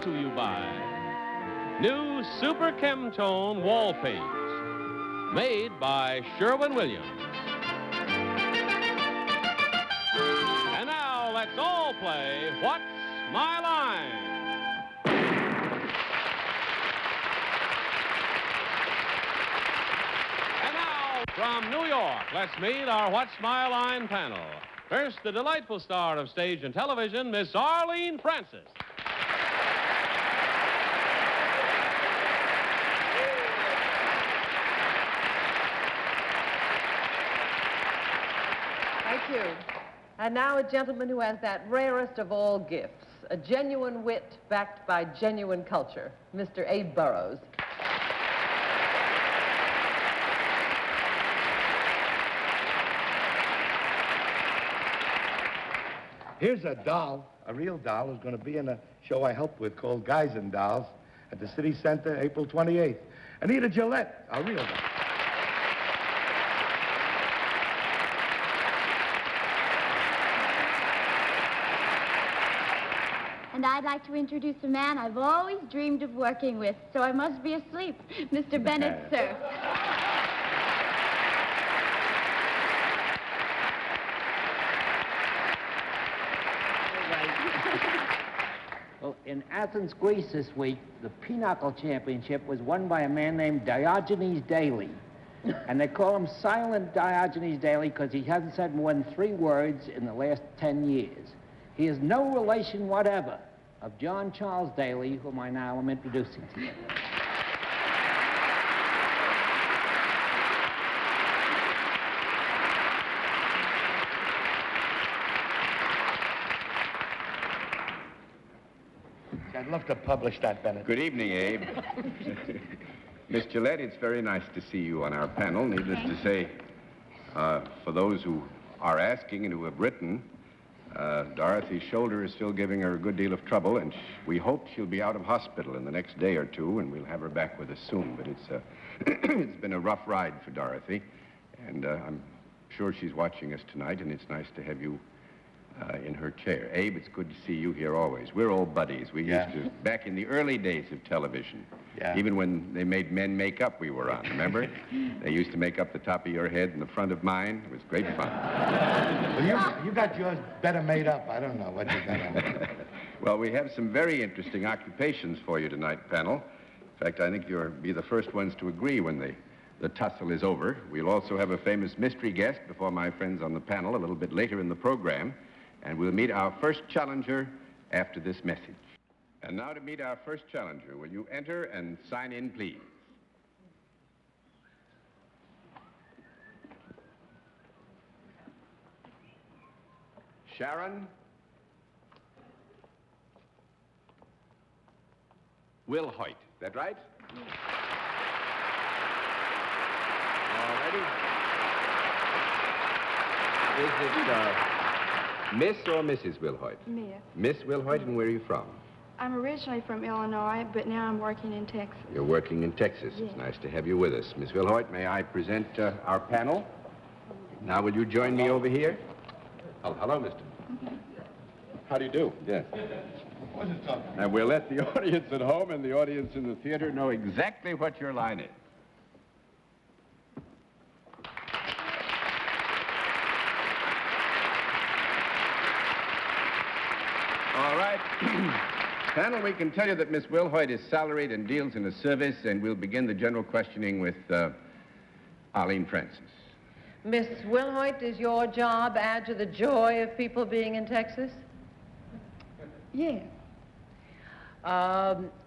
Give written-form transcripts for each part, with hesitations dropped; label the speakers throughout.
Speaker 1: to you by new Super Chemtone wall paints made by Sherwin-Williams. And now let's all play What's My Line? And now, from New York, let's meet our What's My Line panel. First, the delightful star of stage and television, Miss Arlene Francis.
Speaker 2: Thank you. And now a gentleman who has that rarest of all gifts, a genuine wit backed by genuine culture, Mr. Abe Burrows.
Speaker 3: Here's a doll, a real doll, who's going to be in a show I help with called Guys and Dolls at the City Center, April 28th. Anita Gillette, a real doll.
Speaker 4: And I'd like to introduce a man I've always dreamed of working with, so I must be asleep, Mr. Bennett, Cerf.
Speaker 5: Well, in Athens, Greece this week, the Pinochle Championship was won by a man named Diogenes Daly. And they call him Silent Diogenes Daly because he hasn't said more than 3 words in the last 10 years. He is no relation whatever of John Charles Daly, whom I now am introducing to you.
Speaker 3: I'd love to publish that, Bennett.
Speaker 6: Good evening, Abe. Miss Gillette, it's very nice to see you on our panel. Needless to say, for those who are asking and who have written, Dorothy's shoulder is still giving her a good deal of trouble, and we hope she'll be out of hospital in the next day or two, and we'll have her back with us soon. But it's it's been a rough ride for Dorothy, and I'm sure she's watching us tonight, and it's nice to have you in her chair. Abe, it's good to see you here always. We're old buddies. We used to, back in the early days of television, even when they made men make up, we were on, remember? They used to make up the top of your head and the front of mine. It was great fun.
Speaker 3: Well, you got yours better made up. I don't know what you got on.
Speaker 6: Well, we have some very interesting occupations for you tonight, panel. In fact, I think you'll be the first ones to agree when the tussle is over. We'll also have a famous mystery guest before my friends on the panel a little bit later in the program. And we'll meet our first challenger after this message. And now to meet our first challenger. Will you enter and sign in, please? Sharon Will Hoyt. That right? All righty. Is it, Miss or Mrs. Wilhoit?
Speaker 7: Miss.
Speaker 6: Miss Wilhoit, and where are you from?
Speaker 7: I'm originally from Illinois, but now I'm working in Texas.
Speaker 6: You're working in Texas.
Speaker 7: Yes.
Speaker 6: It's nice to have you with us. Miss Wilhoit, may I present our panel? Now, will you join me over here? Oh, hello, mister. How do you do? Yes. And we'll let the audience at home and the audience in the theater know exactly what your line is. All right. Panel, we can tell you that Miss Wilhoit is salaried and deals in a service, and we'll begin the general questioning with Arlene Francis.
Speaker 2: Miss Wilhoit, does your job add to the joy of people being in Texas?
Speaker 7: Yes.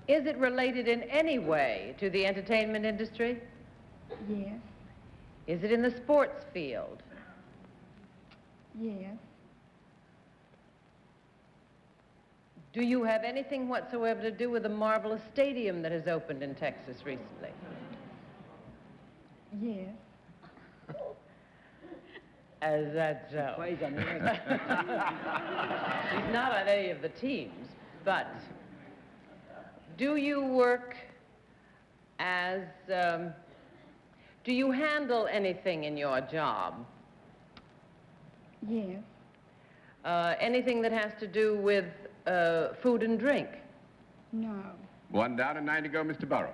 Speaker 2: Is it related in any way to the entertainment industry?
Speaker 7: Yes.
Speaker 2: Is it in the sports field?
Speaker 7: Yes.
Speaker 2: Do you have anything whatsoever to do with the marvelous stadium that has opened in Texas recently?
Speaker 7: Yes.
Speaker 2: Is that so?
Speaker 5: Plays on the
Speaker 2: She's not on any of the teams, but do you work as, do you handle anything in your job?
Speaker 7: Yes.
Speaker 2: Anything that has to do with food and drink?
Speaker 7: No.
Speaker 6: One down and 9 to go, Mr. Burrows.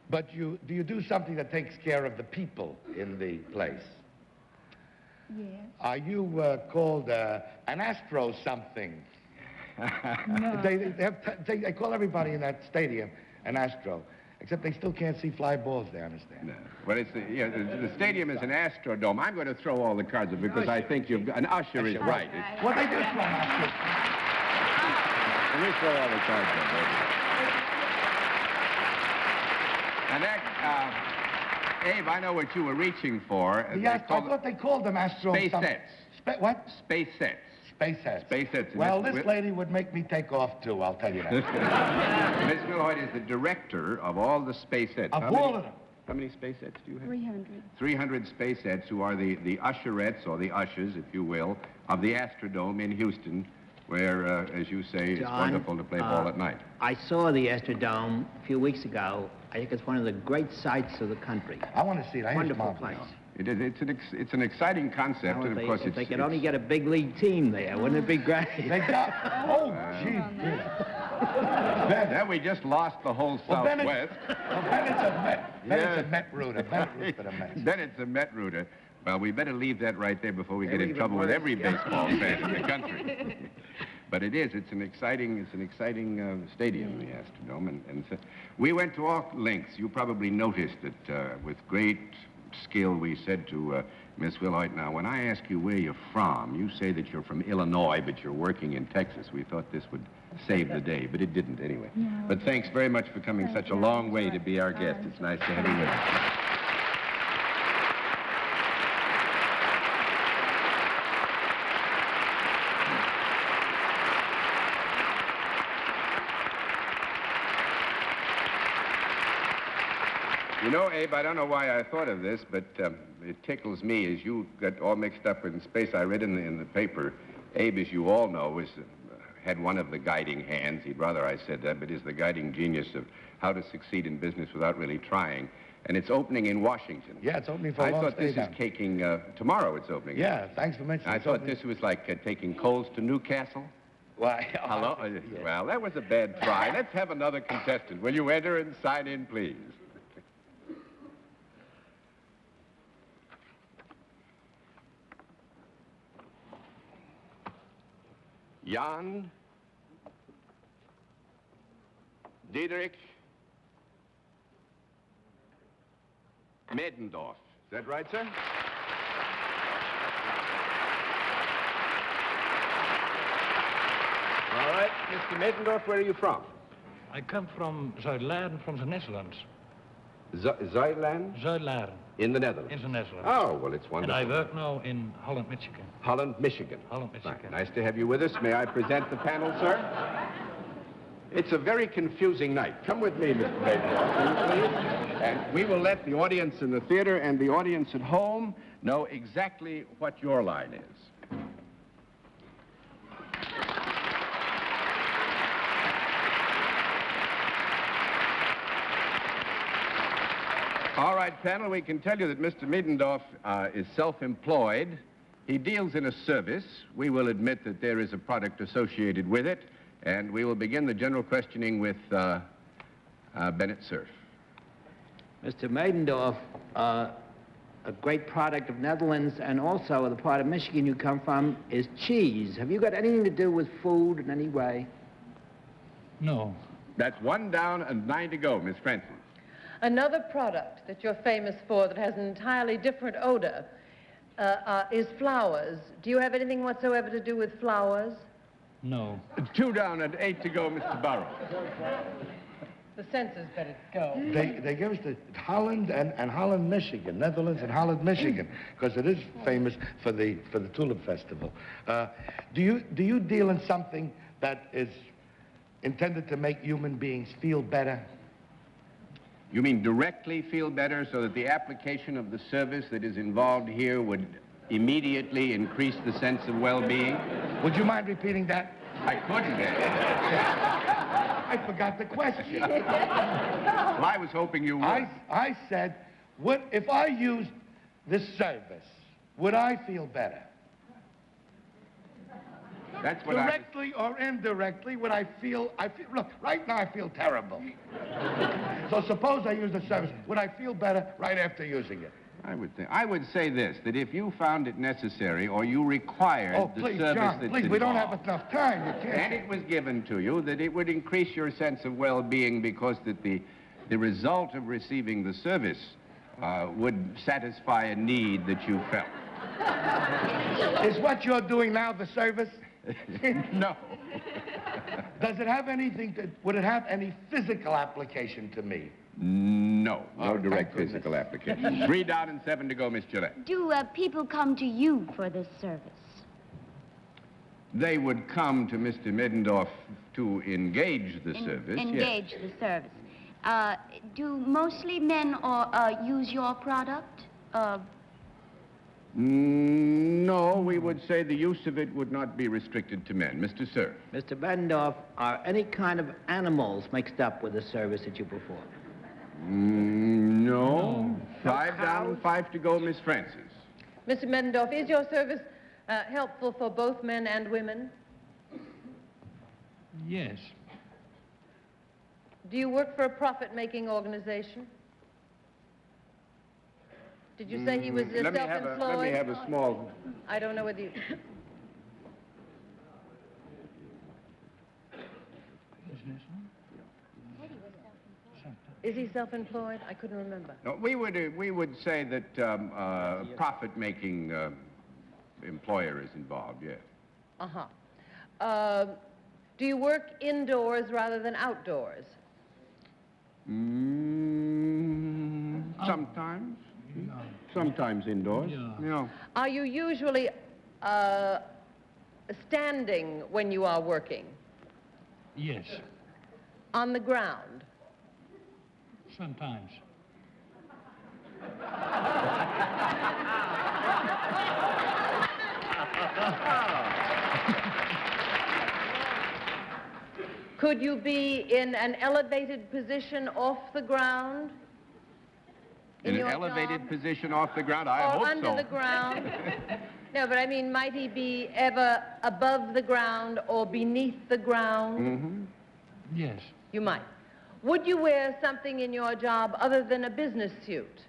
Speaker 3: But do you do something that takes care of the people in the place?
Speaker 7: Yes.
Speaker 3: Are you called an astro something?
Speaker 7: No.
Speaker 3: They call everybody in that stadium an astro, except they still can't see fly balls, they understand.
Speaker 6: No. Well, the stadium is an Astrodome. I'm going to throw all the cards up because I think an usher is right.
Speaker 3: Well, they do throw astros.
Speaker 6: Let me throw all the cards up, baby. And that, Abe, I know what you were reaching for.
Speaker 3: I thought they called them astro
Speaker 6: Space
Speaker 3: something.
Speaker 6: sets.
Speaker 3: What?
Speaker 6: Space sets.
Speaker 3: Space sets.
Speaker 6: Space sets.
Speaker 3: Well, this lady would make me take off, too, I'll tell you that.
Speaker 6: Miss Milhoit is the director of all the space sets.
Speaker 3: Of all of them.
Speaker 6: How many space sets do you have?
Speaker 7: 300.
Speaker 6: 300 space sets who are the usherettes, or the ushers, if you will, of the Astrodome in Houston, where, as you say, it's wonderful to play ball at night.
Speaker 5: I saw the Astrodome a few weeks ago. I think it's one of the great sights of the country.
Speaker 3: I want to see it.
Speaker 5: Wonderful place.
Speaker 6: It's an exciting concept, and of course
Speaker 5: if they could only get a big league team there, wouldn't it be great?
Speaker 3: They got... Oh, gee.
Speaker 6: Then we just lost the whole Southwest.
Speaker 3: Bennett's a Met. Bennett's a Met rooter. Bennett roots for the Mets.
Speaker 6: Bennet's a Met rooter. Well, we better leave that right there before we get in trouble with every baseball fan in the country. But it's an exciting stadium, the Astrodome, and so we went to all lengths. You probably noticed that with great skill we said to Miss Wilhoit, now, when I ask you where you're from, you say that you're from Illinois, but you're working in Texas. We thought this would save the day, but it didn't anyway.
Speaker 7: No.
Speaker 6: But thanks very much for coming such a long way to be our guest. It's nice to have you with us. You know, Abe, I don't know why I thought of this, but it tickles me as you got all mixed up in space. I read in the paper, Abe, as you all know, had one of the guiding hands. He'd rather I said that, but is the guiding genius of how to succeed in business without really trying. And it's opening in Washington.
Speaker 3: Yeah, it's opening for a long
Speaker 6: I thought this is taking, tomorrow it's opening.
Speaker 3: Yeah, thanks for mentioning
Speaker 6: I thought this was like taking coals to Newcastle.
Speaker 3: Why?
Speaker 6: Hello?
Speaker 3: Yeah.
Speaker 6: Well, that was a bad try. Let's have another contestant. Will you enter and sign in, please? Jan Diederik Medendorf. Is that right, sir? All right, Mr. Medendorf, where are you from?
Speaker 8: I come from Zuid-Laren, from the Netherlands.
Speaker 6: Zuidland?
Speaker 8: Zuid-Laren,
Speaker 6: In the Netherlands?
Speaker 8: in the Netherlands.
Speaker 6: Oh, well, it's
Speaker 8: And
Speaker 6: wonderful.
Speaker 8: I work now in Holland, Michigan.
Speaker 6: Holland, Michigan.
Speaker 8: Holland, Michigan.
Speaker 6: Fine. Nice to have you with us. May I present the panel, sir? It's a very confusing night. Come with me, Mr. Medendorf, please. And we will let the audience in the theater and the audience at home know exactly what your line is. All right, panel, we can tell you that Mr. Middendorf is self-employed. He deals in a service. We will admit that there is a product associated with it, and we will begin the general questioning with Bennett Cerf.
Speaker 5: Mr. Maidendorf, a great product of Netherlands and also the part of Michigan you come from is cheese. Have you got anything to do with food in any way?
Speaker 8: No.
Speaker 6: That's 1 down and 9 to go, Miss Francis.
Speaker 2: Another product that you're famous for that has an entirely different odor is flowers. Do you have anything whatsoever to do with flowers?
Speaker 8: No.
Speaker 6: 2 down and 8 to go, Mr. Burrows.
Speaker 2: The censors better go.
Speaker 3: They give us the Holland and Holland, Michigan, Netherlands and Holland, Michigan, because it is famous for the Tulip Festival. Do you deal in something that is intended to make human beings feel better?
Speaker 6: You mean directly feel better so that the application of the service that is involved here would immediately increase the sense of well-being?
Speaker 3: Would you mind repeating that?
Speaker 6: I couldn't.
Speaker 3: I forgot the question.
Speaker 6: Well, I was hoping you would.
Speaker 3: I said, if I used this service, would I feel better?
Speaker 6: That's what
Speaker 3: Directly or indirectly, what I feel, look, right now I feel terrible. So suppose I use the service. Would I feel better right after using it?
Speaker 6: I would say this, that if you found it necessary or you required the service
Speaker 3: John,
Speaker 6: that's
Speaker 3: please, we don't have
Speaker 6: involved,
Speaker 3: enough time. You can't.
Speaker 6: and it was given to you, that it would increase your sense of well-being because that the result of receiving the service would satisfy a need that you felt.
Speaker 3: Is what you're doing now the service?
Speaker 6: No.
Speaker 3: Does it have anything would it have any physical application to me?
Speaker 6: No, no
Speaker 3: Oh,
Speaker 6: direct
Speaker 3: thank
Speaker 6: physical application. 3 down and 7 to go, Miss Gillette.
Speaker 4: Do people come to you for this service?
Speaker 6: They would come to Mr. Middendorf to engage the service, yes.
Speaker 4: Engage the service. Do mostly men use your product?
Speaker 6: No, we would say the use of it would not be restricted to men. Mr. Cerf.
Speaker 5: Mr. Bendorf, are any kind of animals mixed up with the service that you perform?
Speaker 6: No. 5 down and 5 to go, Miss Francis.
Speaker 2: Mr. Middendorf, is your service helpful for both men and women?
Speaker 8: Yes.
Speaker 2: Do you work for a profit-making organization? Did you say he was self-employed?
Speaker 6: Let me have a small...
Speaker 2: I don't know whether you... Is he self-employed? I couldn't remember.
Speaker 6: No, we would say that a profit-making employer is involved, yes.
Speaker 2: Uh-huh. Do you work indoors rather than outdoors?
Speaker 6: Sometimes. Sometimes indoors. Yeah.
Speaker 2: Are you usually standing when you are working?
Speaker 8: Yes.
Speaker 2: On the ground?
Speaker 8: Sometimes.
Speaker 2: Could you be in an elevated position off the ground?
Speaker 6: In an
Speaker 2: your
Speaker 6: elevated
Speaker 2: job?
Speaker 6: position off the ground? I
Speaker 2: Or
Speaker 6: hope
Speaker 2: under
Speaker 6: so.
Speaker 2: the ground? No, but I mean, might he be ever above the ground or beneath the ground?
Speaker 6: Mm-hmm.
Speaker 8: Yes.
Speaker 2: You might. Would you wear something in your job other than a business suit?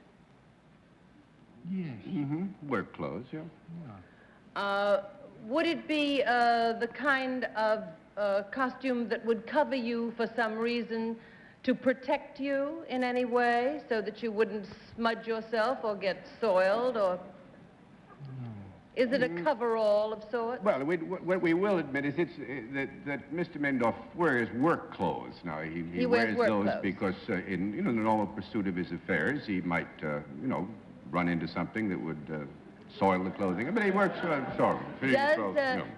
Speaker 8: Yes.
Speaker 6: Mm-hmm. Work clothes, yeah.
Speaker 2: Would it be the kind of costume that would cover you for some reason to protect you in any way so that you wouldn't smudge yourself or get soiled or... Is it a coverall of sorts?
Speaker 6: Well, what we will admit is that Mr. Mendorf wears work clothes. Now, he wears
Speaker 2: work
Speaker 6: those
Speaker 2: clothes.
Speaker 6: because in the normal pursuit of his affairs, he might, run into something that would soil the clothing. But he works
Speaker 2: Does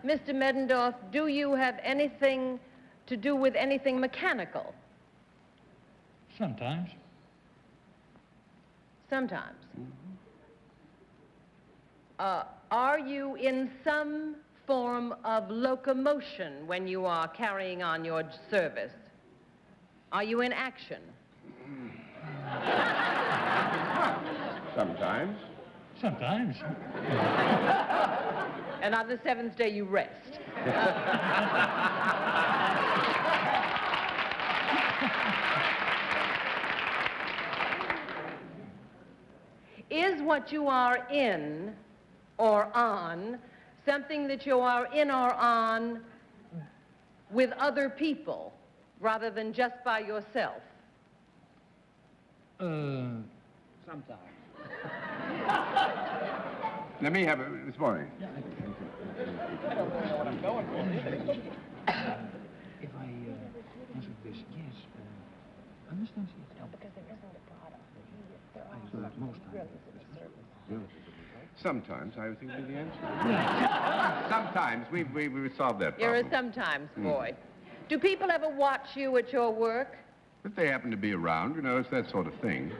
Speaker 2: Mr. Middendorf, do you have anything to do with anything mechanical?
Speaker 8: Sometimes.
Speaker 2: Sometimes. Are you in some form of locomotion when you are carrying on your service? Are you in action?
Speaker 6: Sometimes.
Speaker 8: Sometimes.
Speaker 2: And on the seventh day you rest. Is what you are in or on something that you are in or on with other people rather than just by yourself?
Speaker 5: Sometimes.
Speaker 6: Let me have it this morning.
Speaker 8: I don't really know what I'm going for, either. If I answer this, yes. Understand? No, because there isn't a product. There are most times.
Speaker 6: Sometimes, I think would be the answer. Sometimes. We've solved that problem.
Speaker 2: You're a sometimes boy. Do people ever watch you at your work?
Speaker 6: If they happen to be around, it's that sort of thing.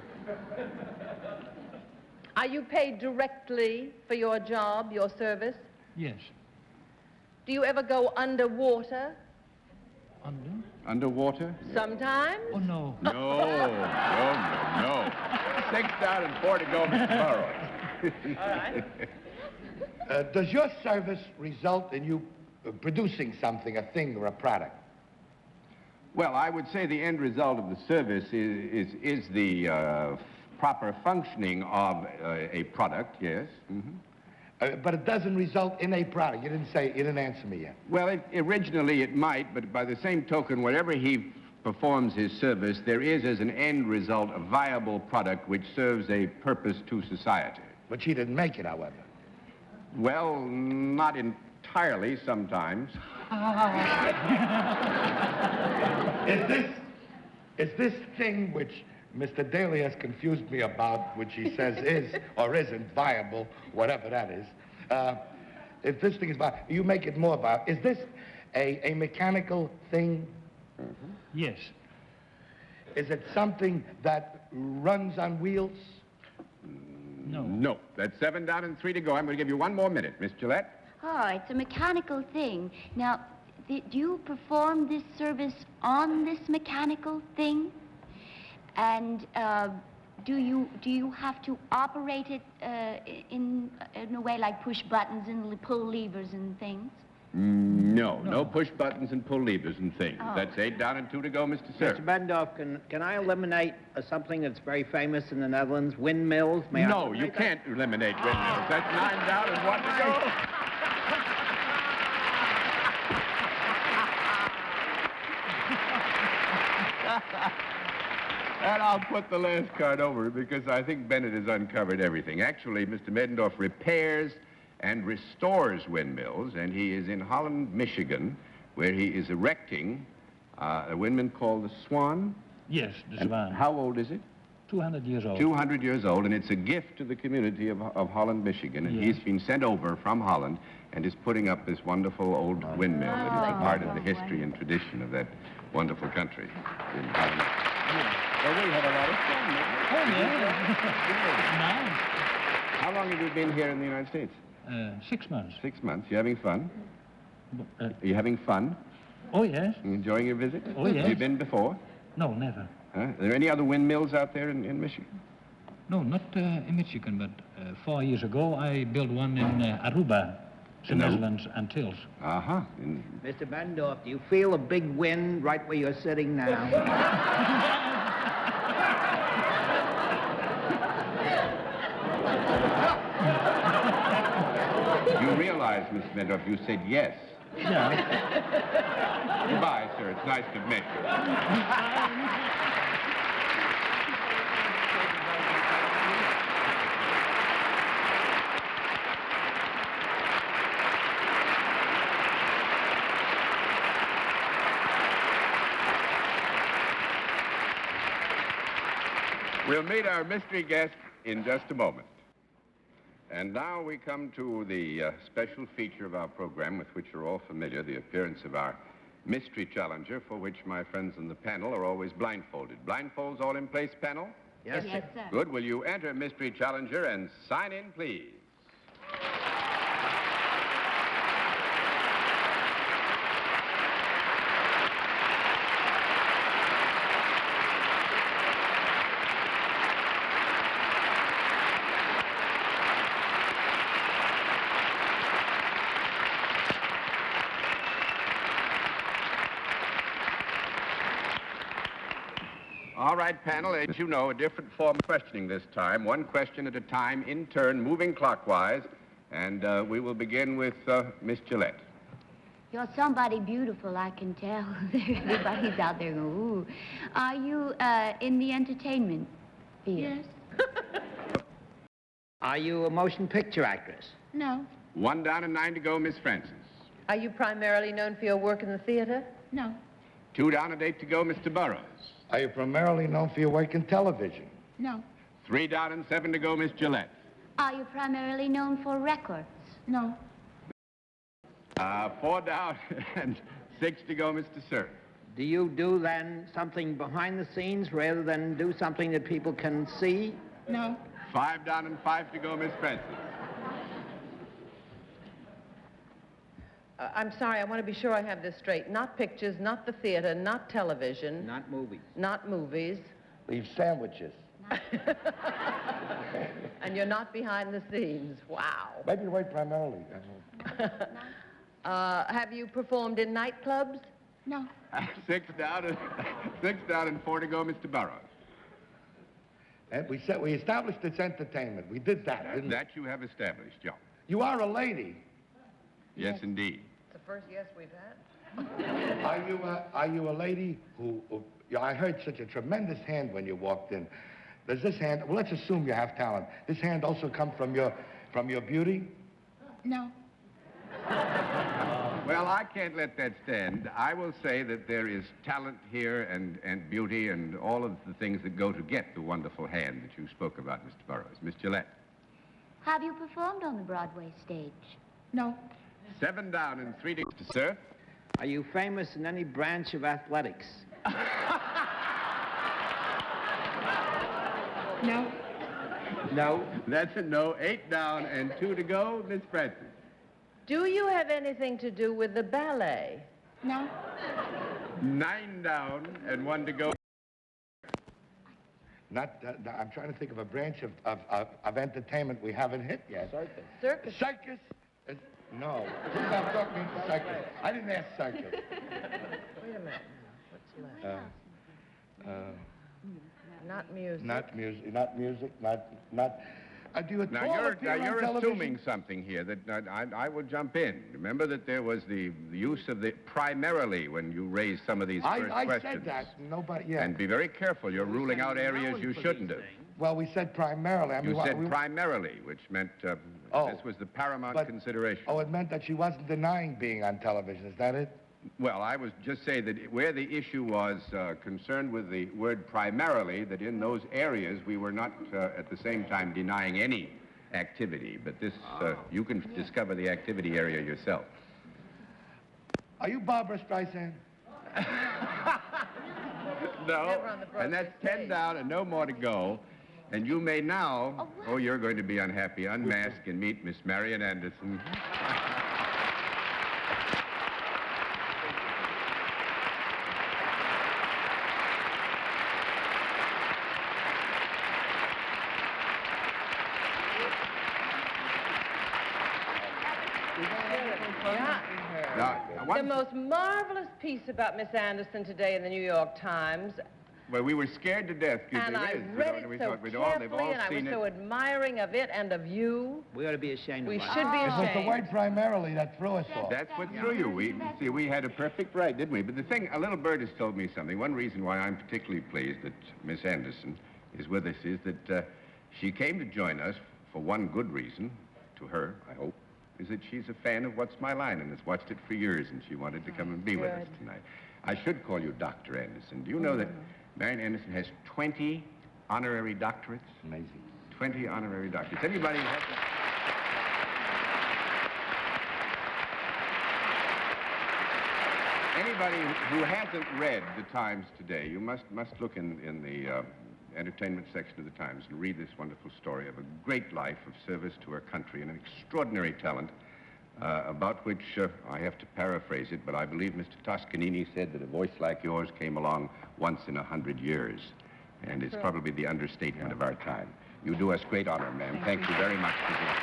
Speaker 2: Are you paid directly for your job, your service?
Speaker 8: Yes.
Speaker 2: Do you ever go underwater?
Speaker 8: Under?
Speaker 6: Underwater?
Speaker 2: Sometimes?
Speaker 8: Oh, no.
Speaker 6: No. 6 down and 4 to go, Mr. Burrows.
Speaker 2: All right.
Speaker 3: Does your service result in you producing something, a thing or a product?
Speaker 6: Well, I would say the end result of the service is the proper functioning of a product, yes. Mm-hmm.
Speaker 3: But it doesn't result in a product. You didn't answer me yet.
Speaker 6: Well, originally it might, but by the same token, wherever he performs his service, there is, as an end result, a viable product which serves a purpose to society.
Speaker 3: But she didn't make it, however.
Speaker 6: Well, not entirely sometimes.
Speaker 3: Is this thing which Mr. Daly has confused me about, which he says is or isn't viable, whatever that is, if this thing is viable, you make it more viable. Is this a mechanical thing?
Speaker 8: Mm-hmm. Yes.
Speaker 3: Is it something that runs on wheels?
Speaker 8: No.
Speaker 6: No. That's 7 down and 3 to go. I'm going to give you 1 more minute, Miss Gillette.
Speaker 4: Oh, it's a mechanical thing. Now, do you perform this service on this mechanical thing? And do you have to operate it in a way like push buttons and pull levers and things?
Speaker 6: No push buttons and pull levers and things.
Speaker 4: Oh.
Speaker 6: That's 8 down and 2 to go, Mr. Cerf.
Speaker 5: Mr. Bendorf, can I eliminate something that's very famous in the Netherlands, windmills? May I
Speaker 6: No,
Speaker 5: eliminate
Speaker 6: you
Speaker 5: that?
Speaker 6: can't eliminate windmills. That's 9 down and 1 to go. And I'll put the last card over because I think Bennett has uncovered everything. Actually, Mr. Middendorf repairs and restores windmills, and he is in Holland, Michigan, where he is erecting a windmill called the Swan.
Speaker 8: Yes, the
Speaker 6: And
Speaker 8: Swan.
Speaker 6: how old is it?
Speaker 8: 200 years old.
Speaker 6: 200 years old, and it's a gift to the community of Holland, Michigan. And
Speaker 8: Yes.
Speaker 6: he's been sent over from Holland and is putting up this wonderful old windmill that is a part of the history and tradition of that wonderful country in Holland. Well, we had a lot of fun.
Speaker 8: Oh, yeah.
Speaker 6: How long have you been here in the United States?
Speaker 8: 6 months.
Speaker 6: 6 months. You having fun?
Speaker 8: Uh,
Speaker 6: Are you having fun?
Speaker 8: oh, yes.
Speaker 6: You enjoying your visit?
Speaker 8: Oh, yes.
Speaker 6: Have you been before?
Speaker 8: No, never.
Speaker 6: Huh? Are there any other windmills out there in Michigan?
Speaker 8: No, not in Michigan, but 4 years ago I built one in Aruba, the
Speaker 6: In Aru-
Speaker 8: Netherlands, Antilles.
Speaker 6: Uh-huh.
Speaker 5: Mr. Bendorf, do you feel a big wind right where you're sitting now?
Speaker 6: You realize, Miss Middendorf, you said yes.
Speaker 8: Yeah.
Speaker 6: Goodbye, sir. It's nice to meet you. We'll meet our mystery guest in just a moment. And now we come to the special feature of our program with which you're all familiar, the appearance of our mystery challenger, for which my friends on the panel are always blindfolded. Blindfolds all in place, panel?
Speaker 5: Yes,
Speaker 4: Yes, sir.
Speaker 6: Good. Will you enter mystery challenger and sign in, please? All right, panel, as you know, a different form of questioning this time. One question at a time, in turn, moving clockwise. And we will begin with Miss Gillette.
Speaker 4: You're somebody beautiful, I can tell. Everybody's out there going, ooh. Are you in the entertainment field?
Speaker 2: Yes.
Speaker 5: Are you a motion picture actress?
Speaker 4: No.
Speaker 6: 1 down and 9 to go, Miss Francis.
Speaker 2: Are you primarily known for your work in the theater?
Speaker 4: No.
Speaker 6: 2 down and 8 to go, Mr. Burrows.
Speaker 3: Are you primarily known for your work in television?
Speaker 4: No.
Speaker 6: 3 down and 7 to go, Miss Gillette.
Speaker 4: Are you primarily known for records? No.
Speaker 6: 4 down and 6 to go, Mr. Cerf.
Speaker 5: Do you do then something behind the scenes rather than do something that people can see?
Speaker 4: No.
Speaker 6: 5 down and 5 to go, Miss Francis.
Speaker 2: I'm sorry, I want to be sure I have this straight. Not pictures, not the theater, not television,
Speaker 5: Not movies.
Speaker 2: not movies,
Speaker 3: Leave sandwiches.
Speaker 2: and you're not behind the scenes. Wow.
Speaker 3: Maybe the word primarily.
Speaker 2: Have you performed in nightclubs?
Speaker 4: No.
Speaker 6: Six down and 4 to go, Mr. Burrows.
Speaker 3: And we established it's entertainment. We did that, didn't we?
Speaker 6: That you have established, John.
Speaker 3: You are a lady.
Speaker 6: Yes, indeed.
Speaker 2: It's the first yes we've had.
Speaker 3: Are you a lady who I heard such a tremendous hand when you walked in. Does this hand, well, let's assume you have talent. This hand also come from your beauty?
Speaker 4: No.
Speaker 6: Well, I can't let that stand. I will say that there is talent here and beauty and all of the things that go to get the wonderful hand that you spoke about, Mr. Burrows. Miss Gillette.
Speaker 4: Have you performed on the Broadway stage? No.
Speaker 6: 7 down and 3 to Cerf.
Speaker 5: Are you famous in any branch of athletics?
Speaker 4: No.
Speaker 6: No. That's a no. 8 down and 2 to go, Miss Francis.
Speaker 2: Do you have anything to do with the ballet?
Speaker 4: No.
Speaker 6: 9 down and 1 to go.
Speaker 3: I'm trying to think of a branch of entertainment we haven't hit yet.
Speaker 5: Circus.
Speaker 2: Circus.
Speaker 3: Circus? No. Please stop talking circus. I didn't ask circus.
Speaker 2: Wait a minute. What's left? Not music.
Speaker 3: Not music. Not music. Not. Do you at all
Speaker 6: Now,
Speaker 3: appear on
Speaker 6: you're
Speaker 3: television?
Speaker 6: assuming something here that I will jump in. Remember that there was the use of the primarily when you raised some of these first
Speaker 3: I
Speaker 6: questions.
Speaker 3: said that. Nobody, yeah.
Speaker 6: And be very careful. You're ruling out areas you shouldn't have.
Speaker 3: Well, we said primarily. I mean,
Speaker 6: You said primarily, which meant this was the paramount consideration.
Speaker 3: Oh, it meant that she wasn't denying being on television. Is that it?
Speaker 6: Well, I was just saying that where the issue was concerned with the word primarily, that in those areas we were not at the same time denying any activity. But this, you can discover the activity area yourself.
Speaker 3: Are you Barbara Streisand?
Speaker 6: No,
Speaker 2: Never on the Broadway
Speaker 6: and that's 10
Speaker 2: stage.
Speaker 6: down and no more to go. And you may now, you're going to be unhappy, unmask and meet Miss Marian Anderson.
Speaker 2: The most marvelous piece about Miss Anderson today in the New York Times.
Speaker 6: Well, we were scared to death.
Speaker 2: And I read it so carefully, and I was so admiring of it and of you.
Speaker 5: We ought to be ashamed
Speaker 2: We
Speaker 5: of
Speaker 2: should be
Speaker 3: It was the
Speaker 2: ashamed.
Speaker 3: word primarily that threw us off.
Speaker 6: That's what threw you. We had a perfect right, didn't we? But the thing, a little bird has told me something. One reason why I'm particularly pleased that Miss Anderson is with us is that she came to join us for one good reason, to her, I hope, is that she's a fan of What's My Line and has watched it for years, and she wanted to come and be with us tonight. I should call you Dr. Anderson. Do you know that Marian Anderson has 20 honorary doctorates?
Speaker 3: Amazing.
Speaker 6: 20 honorary doctorates. Anybody who has Anybody who hasn't read the Times today, you must look in the entertainment section of the Times and read this wonderful story of a great life of service to her country and an extraordinary talent about which I have to paraphrase it, but I believe Mr. Toscanini said that a voice like yours came along once in 100 years, and it's probably the understatement of our time. You do us great honor, ma'am. Thank you very much for this.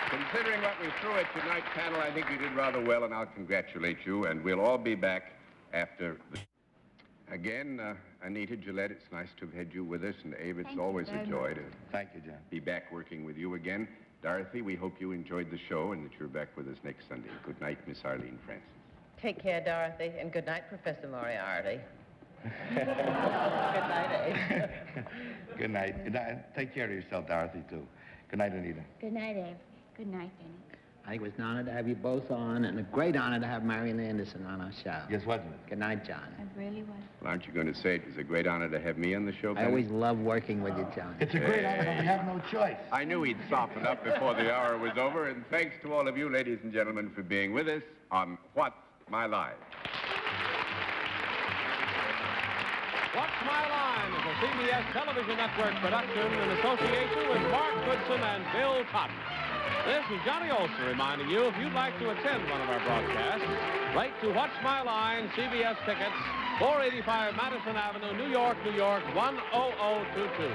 Speaker 6: Considering what we threw at tonight's panel, I think you did rather well, and I'll congratulate you, and we'll all be back after the... Again, Anita Gillette, it's nice to have had you with us, and Abe, it's always a joy to
Speaker 3: Thank you, John.
Speaker 6: be back working with you again. Dorothy, we hope you enjoyed the show and that you're back with us next Sunday. Good night, Miss Arlene Francis.
Speaker 2: Take care, Dorothy, and good night, Professor Moriarty. Good night, Abe.
Speaker 3: Good night. Good night. Take care of yourself, Dorothy, too. Good night, Anita.
Speaker 4: Good night, Abe. Good night, Bennett.
Speaker 5: I think it was an honor to have you both on, and a great honor to have Marian Anderson on our show.
Speaker 3: Yes, wasn't it?
Speaker 5: Good night, John.
Speaker 4: It really was.
Speaker 6: Well, aren't you going to say it was a great honor to have me on the show,
Speaker 5: I
Speaker 6: Bennett?
Speaker 5: always love working with you, John.
Speaker 3: It's a great honor, but we have no choice.
Speaker 6: I knew he'd soften up before the hour was over, and thanks to all of you, ladies and gentlemen, for being with us on What's My Line.
Speaker 1: Watch My Line is a CBS television network production in association with Mark Goodson and Bill Cotton. This is Johnny Olson reminding you, if you'd like to attend one of our broadcasts, write to Watch My Line, CBS Tickets, 485 Madison Avenue, New York, New York, 10022.